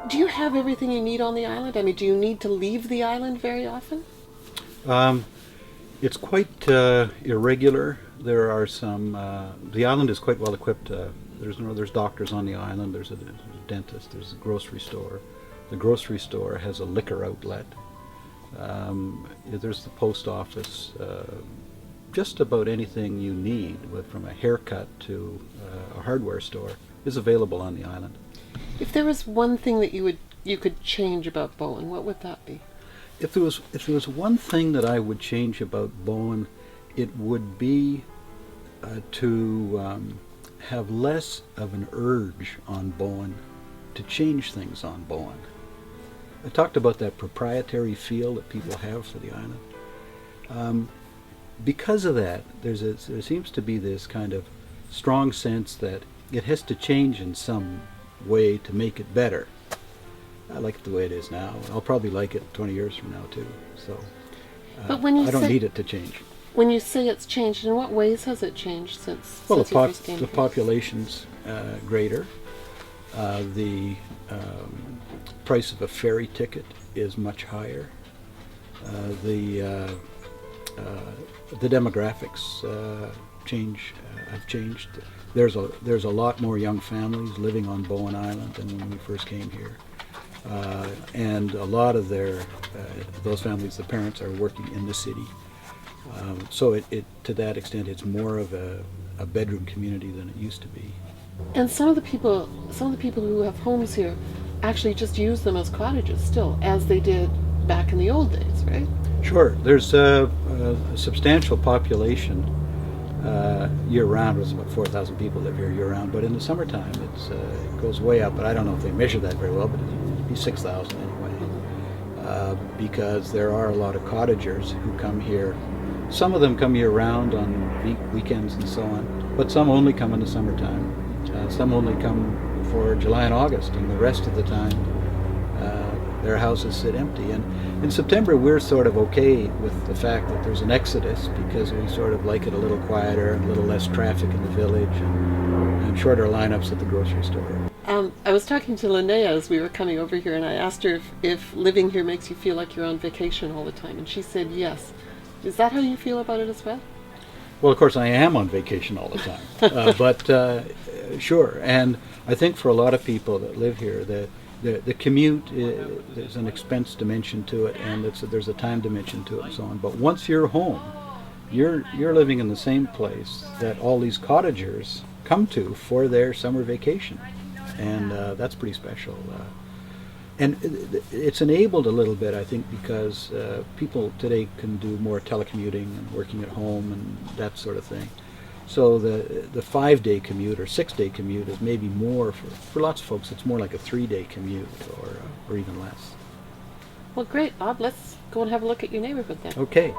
Do you have everything you need on the island? I mean, do you need to leave the island very often? Um, it's quite irregular. There are some. The island is quite well equipped. There's doctors on the island. There's a dentist. There's a grocery store. The grocery store has a liquor outlet. There's the post office. Just about anything you need, from a haircut to a hardware store, is available on the island. If there was one thing that you could change about Bowen, what would that be? If there was one thing that I would change about Bowen, it would be to have less of an urge on Bowen to change things on Bowen. I talked about that proprietary feel that people have for the island. Because of that, there seems to be this kind of strong sense that it has to change in some way to make it better. I like it the way it is now. I'll probably like it 20 years from now too. So But when you I don't need it to change. When you say it's changed, in what ways has it changed since Well, you first came the here? population's greater. The price of a ferry ticket is much higher. The demographics have changed. There's a lot more young families living on Bowen Island than when we first came here, and a lot of those families, the parents are working in the city. So it to that extent, it's more of a bedroom community than it used to be. And some of the people who have homes here actually just use them as cottages still, as they did back in the old days, right? Sure. There's a substantial population year-round. There's about 4,000 people live here year-round, but in the summertime it goes way up. But I don't know if they measure that very well, but it'd be 6,000 anyway. Because there are a lot of cottagers who come here. Some of them come year-round on weekends and so on, but some only come in the summertime. Some only come for July and August, and the rest of the time their houses sit empty. And in September we're sort of okay with the fact that there's an exodus, because we sort of like it a little quieter and a little less traffic in the village, and shorter lineups at the grocery store. I was talking to Linnea as we were coming over here, and I asked her if living here makes you feel like you're on vacation all the time, and she said yes. Is that how you feel about it as well? Well, of course, I am on vacation all the time, but sure. And I think for a lot of people that live here, the commute, there's an expense dimension to it, and there's a time dimension to it, and so on. But once you're home, you're living in the same place that all these cottagers come to for their summer vacation, and that's pretty special. And it's enabled a little bit, I think, because people today can do more telecommuting and working at home and that sort of thing. So the 5-day commute or 6-day commute is maybe more for lots of folks. It's more like a 3-day commute or even less. Well, great, Bob. Let's go and have a look at your neighborhood then. Okay.